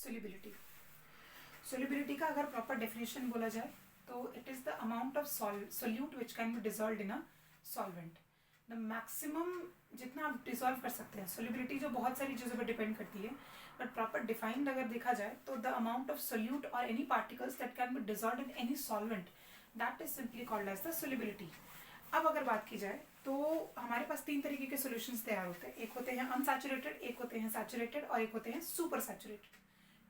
Solubility. Solubility का अगर proper definition बोला जाए तो it is the amount of solute which can be dissolve in a solvent. The maximum जितना आप डिजॉल्व कर सकते हैं। सोल्यूबिलिटी जो बहुत सारी चीज़ों पर डिपेंड करती है, बट प्रॉपर डिफाइंड अगर देखा जाए तो द अमाउंट ऑफ सोल्यूट और any particles that can be dissolve in any solvent, that is simply called as the solubility. अब अगर बात की जाए तो हमारे पास 3 तरीके के सॉल्यूशंस तैयार होते हैं। एक होते हैं अनसैचुरेटेड, एक होते हैं सैचुरेटेड और एक होते हैं सुपर सैचुरेटेड।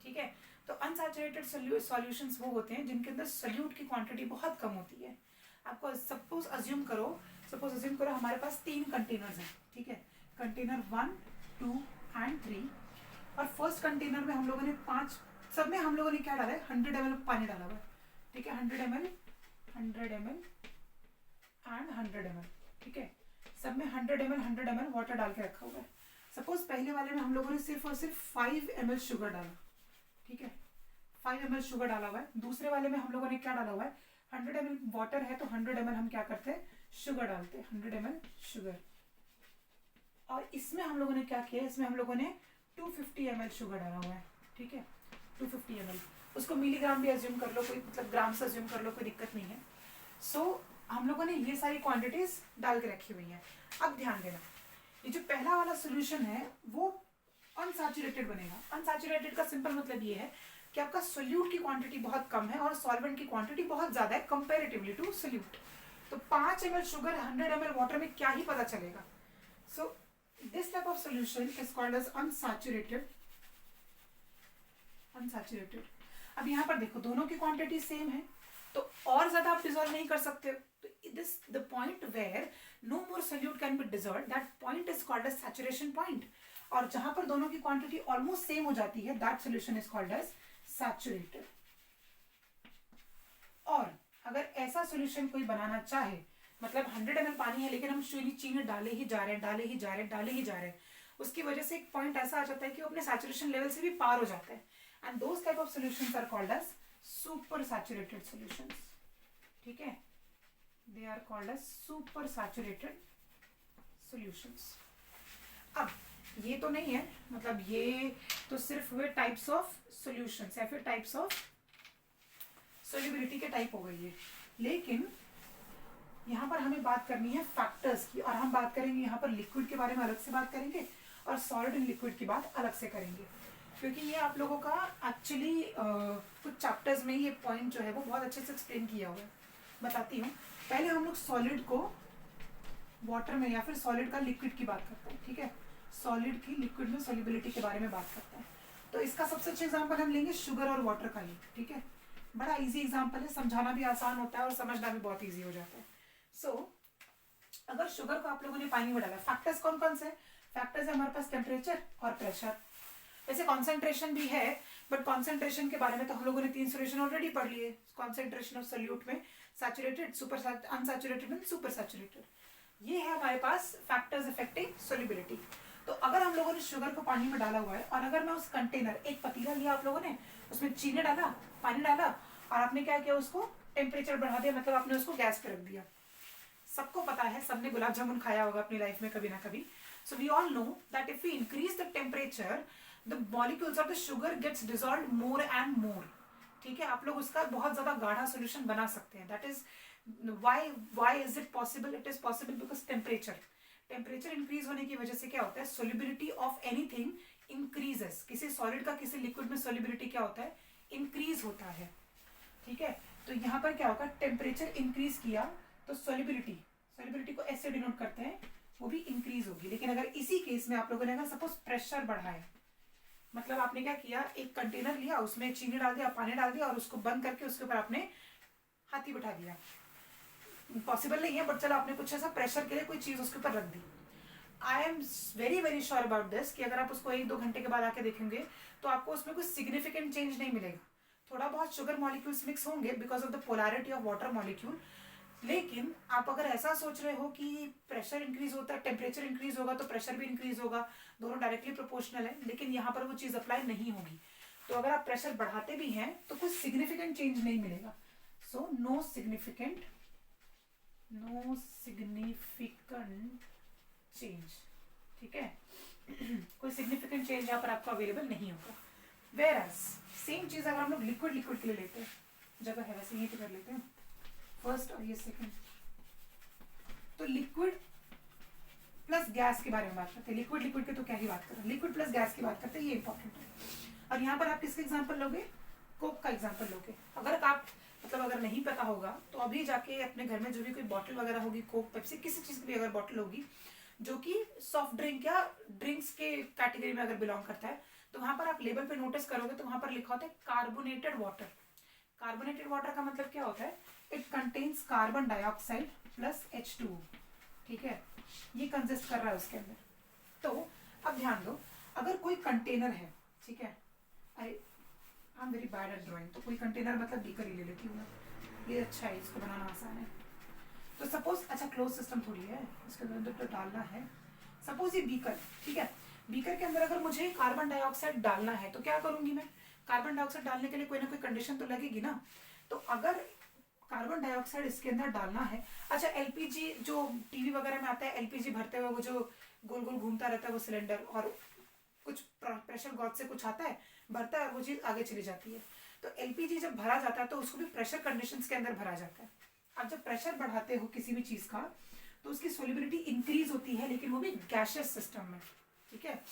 ठीक है, तो अनसैचुरेटेड सॉल्यूशंस वो होते हैं जिनके अंदर सोल्यूट की क्वांटिटी बहुत कम होती है। आपको सपोज अज्यूम करो हमारे पास 3 कंटेनर्स हैं। ठीक है, कंटेनर 1, 2 एंड 3, और फर्स्ट कंटेनर में हम लोगों ने 5, सब में हम लोगों ने क्या डाला है, 100 ml पानी डाला हुआ है। ठीक है, 100 ml, 100 ml एंड 100 ml। ठीक है, सब में 100 ml वाटर डाल के रखा हुआ है। सपोज पहले वाले में हम लोगों ने सिर्फ और सिर्फ 5 ml शुगर डाला। ठीक है, 5 ml शुगर डाला हुआ है। दूसरे वाले में हम लोगों ने क्या डाला हुआ है, 100 ml वाटर है तो 100 ml हम क्या करते हैं, शुगर डालते हैं, 100 ml शुगर। और इसमें हम लोगों ने क्या किया, इसमें हम लोगों ने 250 ml शुगर डाला हुआ है। ठीक है, 250 ml, उसको मिलीग्राम भी अज्यूम कर लो, कोई मतलब ग्राम से अज्यूम कर लो, कोई दिक्कत नहीं है। सो हम लोगों ने ये सारी क्वांटिटीज डाल के रखी हुई है। अब ध्यान देना, ये जो पहला वाला सोल्यूशन है वो अनसैचुरेटेड बनेगा। अनसैचुरेटेड का सिंपल मतलब ये है कि आपका सोल्यूट की क्वांटिटी बहुत कम है और सॉल्वेंट की क्वांटिटी बहुत ज्यादा है कंपैरेटिवली टू सोल्यूट। तो 5 ml शुगर 100 ml वाटर में क्या ही पता चलेगा। So this type of solution is called as unsaturated. अब यहाँ पर देखो दोनों की क्वांटिटी सेम है तो और ज्यादा आप डिजोल्व नहीं कर सकते। तो this the point where no more solute can be dissolve, that point is called as saturation point. और जहां पर दोनों की क्वांटिटी ऑलमोस्ट सेम हो जाती है, that solution is called as saturated. और अगर ऐसा सोल्यूशन कोई बनाना चाहे, मतलब 100 ml पानी है लेकिन हम चीनी डाले ही जा रहे हैं, उसकी वजह से एक पॉइंट ऐसा आ जाता है कि वो अपने सैचुरेशन लेवल से भी पार हो जाता है। And those type of solutions are called as super saturated solutions. ठीक है, they are called as super saturated solutions. अब ये तो नहीं है, मतलब ये तो सिर्फ हुए टाइप्स ऑफ सॉल्यूशंस या फिर टाइप्स ऑफ सोल्यूबिलिटी के टाइप हो गई है। लेकिन यहाँ पर हमें बात करनी है फैक्टर्स की, और हम बात करेंगे यहाँ पर लिक्विड के बारे में अलग से बात करेंगे और सॉलिड एंड लिक्विड की बात अलग से करेंगे, क्योंकि ये आप लोगों का एक्चुअली कुछ चैप्टर्स में ये पॉइंट जो है वो बहुत अच्छे से एक्सप्लेन किया हुआ है। बताती हूँ, पहले हम लोग सॉलिड को वाटर में या फिर सॉलिड का लिक्विड की बात करते हैं। ठीक है, सॉलिड की लिक्विड में सोल्यूबिलिटी के बारे में बात करते हैं। तो इसका सबसे अच्छा एग्जाम्पल हम लेंगे शुगर और वाटर का ही। ठीक है, बड़ा इजी एग्जाम्पल है, समझाना भी आसान होता है और समझना भी बहुत ईजी हो जाता है। अगर शुगर को आप लोगों ने पानी में डाला, फैक्टर्स कौन कौन से? फैक्टर्स है हमारे पास टेम्परेचर और प्रेशर। वैसे कॉन्सेंट्रेशन भी है, बट कॉन्सेंट्रेशन के बारे में तो हम लोगों ने 3 सॉल्यूशन ऑलरेडी पढ़ लिए। कॉन्सेंट्रेशन ऑफ सोल्यूट में saturated, super unsaturated and super saturated, ये है हमारे पास फैक्टर्स अफेक्टिंग सोल्यूबिलिटी। तो अगर हम लोगों ने शुगर को पानी में डाला हुआ है और अगर मैं उस कंटेनर, एक पतीला लिया आप लोगों ने, उसमें चीनी डाला, पानी डाला और आपने क्या किया, उसको टेम्परेचर बढ़ा दिया, मतलब आपने उसको गैस पे रख दिया। सबको पता है, सबने गुलाब जामुन खाया होगा अपनी लाइफ में कभी ना कभी। So we all know that if we increase the temperature, the molecules of the sugar gets dissolved more and more. ठीक है, आप लोग उसका बहुत ज्यादा गाढ़ा सोल्यूशन बना सकते हैं। That is why is it possible? It is possible because temperature increase होने की वजह से क्या होता है, सोल्यूबिलिटी ऑफ एनीथिंग इंक्रीजेस। किसी सॉलिड का किसी लिक्विड में सोल्यूबिलिटी क्या होता है, इंक्रीज होता है। ठीक है, तो यहाँ पर क्या होगा, टेम्परेचर इंक्रीज किया तो सोल्यूबिलिटी को ऐसे डिनोट करते हैं, वो भी इंक्रीज होगी। लेकिन अगर इसी केस में आप लोगों ने अगर सपोज प्रेशर बढ़ाया, मतलब आपने क्या किया, एक कंटेनर लिया, उसमें चीनी डाल दिया, पानी डाल दिया और उसको बंद करके उसके ऊपर आपने हाथी बिठा दिया। पॉसिबल नहीं है, बट चलो आपने कुछ ऐसा प्रेशर के लिए कोई चीज उसके ऊपर रख दी। I am very sure about this कि अगर आप उसको 1-2 घंटे के बाद आके देखेंगे तो आपको उसमें कोई सिग्निफिकेंट चेंज नहीं मिलेगा। थोड़ा बहुत शुगर मॉलिक्यूल्स मिक्स होंगे because of the polarity of water molecule. लेकिन आप अगर ऐसा सोच रहे हो कि प्रेशर इंक्रीज होता है, टेम्परेचर इंक्रीज होगा तो प्रेशर भी इंक्रीज होगा, दोनों डायरेक्टली प्रोपोर्शनल है, लेकिन यहाँ पर वो चीज अप्लाई नहीं होगी। तो अगर आप प्रेशर बढ़ाते भी हैं तो कुछ सिग्निफिकेंट चेंज नहीं मिलेगा। So no significant change. ठीक है, कोई सिग्निफिकेंट चेंज यहाँ पर आपको अवेलेबल नहीं होगा। वेयरएज सेम चीज अगर हम लोग लिक्विड लिक्विड के लिए लेते हैं, जगह है वैसे यहीं पे कर लेते हैं फर्स्ट और ये सेकंड। तो लिक्विड प्लस गैस के बारे में बात करते हैं, लिक्विड लिक्विड के तो क्या ही बात करें, लिक्विड प्लस गैस की बात करते हैं, ये इंपॉर्टेंट है। और यहाँ पर आप किसका एग्जाम्पल लोगे, कोक का एग्जाम्पल लोगे। अगर आप मतलब अगर नहीं पता होगा तो अभी जाके अपने घर में जो भी कोई बॉटल वगैरह होगी, कोक पेप्सी किसी चीज की भी अगर बॉटल होगी जो कि सॉफ्ट ड्रिंक या ड्रिंक्स के कैटेगरी में अगर बिलोंग करता है, तो वहां पर आप लेबल पे नोटिस करोगे तो वहां पर लिखा होता है कार्बोनेटेड वाटर। कार्बोनेटेड वाटर का मतलब क्या होता है, it contains carbon dioxide plus H2O, ठीक है, ये कंसिस्ट कर रहा है उसके अंदर। तो अब ध्यान दो, अगर कोई कंटेनर है, ठीक है, आई am very bad at drawing, तो कोई कंटेनर मतलब बीकर ही ले लेती हूँ मैं, ये अच्छा है, इसको बनाना आसान है। तो सपोज, अच्छा क्लोज सिस्टम थोड़ी है, इसके अंदर तो डालना है, सपोज ये बीकर, ठीक है, बीकर के अंदर अगर मुझे कार्बन डाइऑक्साइड डालना है तो क्या करूंगी मैं, कार्बन डाइऑक्साइड डालने के लिए कोई ना कोई कंडीशन तो लगेगी ना। तो अगर कार्बन डाइऑक्साइड इसके अंदर डालना है, अच्छा एलपीजी जो टीवी वगैरह में आता है, एलपीजी भरते हुए वो जो गोल गोल घूमता रहता है वो सिलेंडर, और कुछ प्रेशर गॉज से कुछ आता है, भरता है और वो चीज आगे चली जाती है। तो एलपीजी जब भरा जाता है तो उसको भी प्रेशर कंडीशंस के अंदर भरा जाता है। अब जब प्रेशर बढ़ाते हो किसी भी चीज का तो उसकी सोलिबिलिटी इंक्रीज होती है, लेकिन वो भी गैशियस सिस्टम में, ठीक है।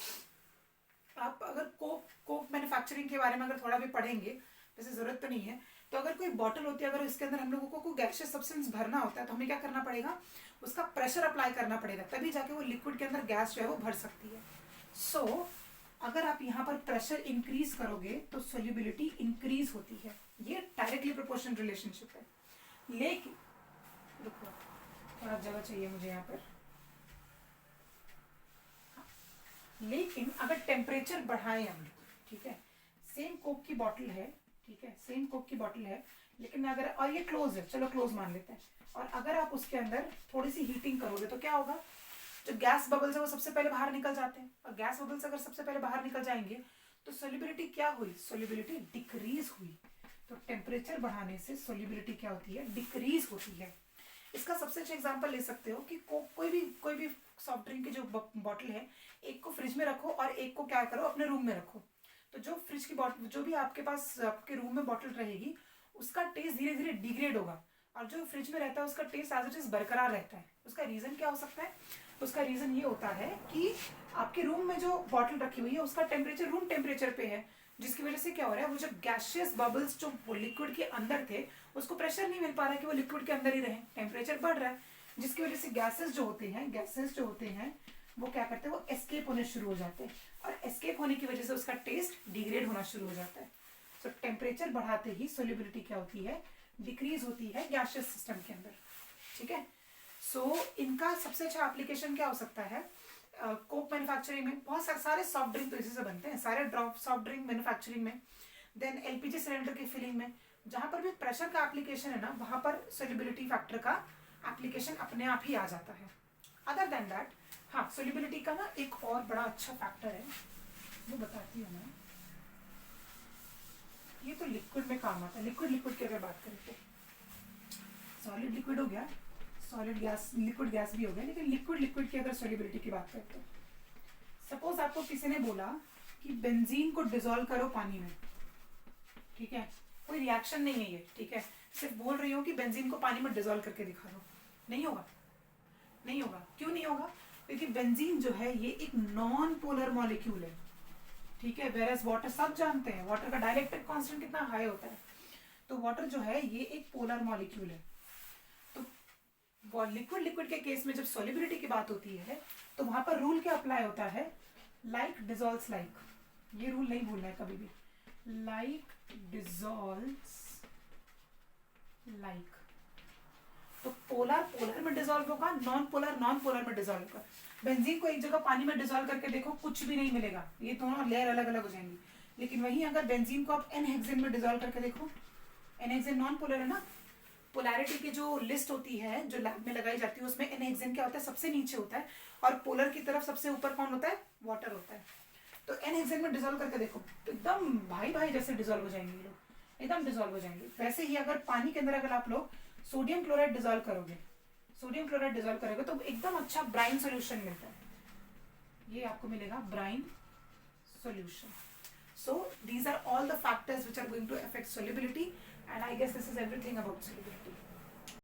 आप अगर कोक मैन्युफैक्चरिंग के बारे में अगर थोड़ा भी पढ़ेंगे, वैसे जरूरत तो नहीं है, तो अगर कोई बॉटल होती है, अगर इसके अंदर हम लोगों को कोई गैशियस सब्सटेंस भरना होता है तो हमें क्या करना पड़ेगा, उसका प्रेशर अप्लाई करना पड़ेगा, तभी जाके वो लिक्विड के अंदर गैस जो है वो भर सकती है। सो अगर आप यहाँ पर प्रेशर इंक्रीज करोगे तो सोल्यूबिलिटी इंक्रीज होती है, ये डायरेक्टली प्रोपोर्शनल रिलेशनशिप है। लेकिन रुको, थोड़ा जगह चाहिए मुझे यहाँ पर। लेकिन अगर टेम्परेचर बढ़ाए हम लोग, ठीक है, सेम कोक की बॉटल है, ठीक है, सेम कोक की बॉटल है, लेकिन अगर, और ये क्लोज है, चलो क्लोज मान लेते हैं, और अगर आप उसके अंदर थोड़ी सी हीटिंग करोगे तो क्या होगा, जो गैस बबल्स है वो सबसे पहले बाहर निकल जाते हैं, और गैस बबल्स अगर सबसे पहले बाहर निकल जाएंगे तो सोल्यूबिलिटी क्या हुई, सोल्यूबिलिटी डिक्रीज हुई। तो टेम्परेचर बढ़ाने से सोल्यूबिलिटी क्या होती है, डिक्रीज होती है। इसका सबसे अच्छा एग्जांपल ले सकते हो कि कोई भी सॉफ्ट ड्रिंक की जो बॉटल है, एक को फ्रिज में रखो और एक को क्या करो, अपने रूम में रखो। तो जो फ्रिज की बॉटल, जो भी आपके पास आपके रूम में बॉटल रहेगी, उसका टेस्ट धीरे धीरे डिग्रेड होगा, और जो फ्रिज में रहता है उसका टेस्ट एज इट इज बरकरार रहता है। उसका रीजन क्या हो सकता है, उसका रीजन ये होता है कि आपके रूम में जो बॉटल रखी हुई है उसका टेम्परेचर रूम टेम्परेचर पे है, जिसकी वजह से क्या हो रहा है, वो जो गैशियस बबल्स जो लिक्विड के अंदर थे उसको प्रेशर नहीं मिल पा रहा है कि वो लिक्विड के अंदर ही रहे, टेम्परेचर बढ़ रहा है, जिसकी वजह से गैसेस जो होते हैं वो क्या करते हैं, वो एस्केप होने शुरू हो जाते हैं, और एस्केप होने की वजह से उसका टेस्ट डिग्रेड होना शुरू हो जाता है। सो टेम्परेचर बढ़ाते ही सोल्यूबिलिटी क्या होती है, डिक्रीज होती है गैशियस सिस्टम के अंदर, ठीक है। सो इनका सबसे अच्छा एप्लीकेशन क्या हो सकता है, कोक मैन्युफैक्चरिंग में, बहुत सारे सॉफ्ट ड्रिंक तो इसी से बनते हैं, सारे ड्रॉप सॉफ्ट ड्रिंक मैन्युफैक्चरिंग में, देन एलपीजी सिलेंडर की फिलिंग में, जहां पर भी प्रेशर का एप्लीकेशन है ना, वहां पर सोल्यूबिलिटी फैक्टर का एप्लीकेशन अपने आप ही आ जाता है। अदर देन दैट, हाँ, सोल्यूबिलिटी का ना एक और बड़ा अच्छा फैक्टर है, वो बताती हूँ मैं, ये तो लिक्विड में काम आता है। लिक्विड की अगर बात करें तो सॉलिड लिक्विड हो गया, सॉलिड गैस, लिक्विड गैस भी हो गया, लेकिन लिक्विड की अगर सोल्यूबिलिटी की बात करते हैं, सपोज आपको किसी ने बोला कि बेंजीन को डिसॉल्व करो पानी में, ठीक है, कोई रिएक्शन नहीं है ये, ठीक है, सिर्फ बोल रही हूँ कि बेंजीन को पानी में डिसॉल्व करके दिखा दो, नहीं होगा, नहीं होगा। क्यों नहीं होगा, क्योंकि बेंजीन जो है ये एक नॉन पोलर मॉलिक्यूल है, ठीक है, वेरएज वाटर सब जानते हैं वाटर का डाइलेक्ट्रिक कांस्टेंट कितना हाई होता है, तो वाटर जो है ये एक पोलर मॉलिक्यूल है। तो लिक्विड के केस में जब सॉल्युबिलिटी की बात होती है तो वहां पर रूल क्या अप्लाई होता है, लाइक डिसॉल्व्स लाइक, ये रूल नहीं भूलना है कभी भी, लाइक डिसॉल्व्स लाइक। तो पोलर में डिसॉल्व होगा, नॉन पोलर में डिसॉल्व होगा। बेंजीन को एक जगह पानी में डिसॉल्व करके देखो, कुछ भी नहीं मिलेगा, ये दोनों लेयर अलग अलग हो जाएंगी। लेकिन वहीं अगर बेंजीन को आप n-हेक्सेन में डिसॉल्व करके देखो, n-हेक्सेन नॉन पोलर है ना, पोलैरिटी की जो लिस्ट होती है जो लैब में लगाई जाती है उसमें n-हेक्सेन क्या होता है, सबसे नीचे होता है, और पोलर की तरफ सबसे ऊपर कौन होता है, वाटर होता है। तो n-हेक्सेन में डिसॉल्व करके देखो तो एकदम भाई जैसे डिसॉल्व हो जाएंगे, लोग एकदम डिसॉल्व हो जाएंगे। वैसे ही अगर पानी के अंदर अगर आप लोग सोडियम क्लोराइड डिसॉल्व करोगे, तो एकदम अच्छा ब्राइन सॉल्यूशन मिलता है, ये आपको मिलेगा brine solution. So these are all the factors which are going to affect solubility, and I guess this is everything about solubility.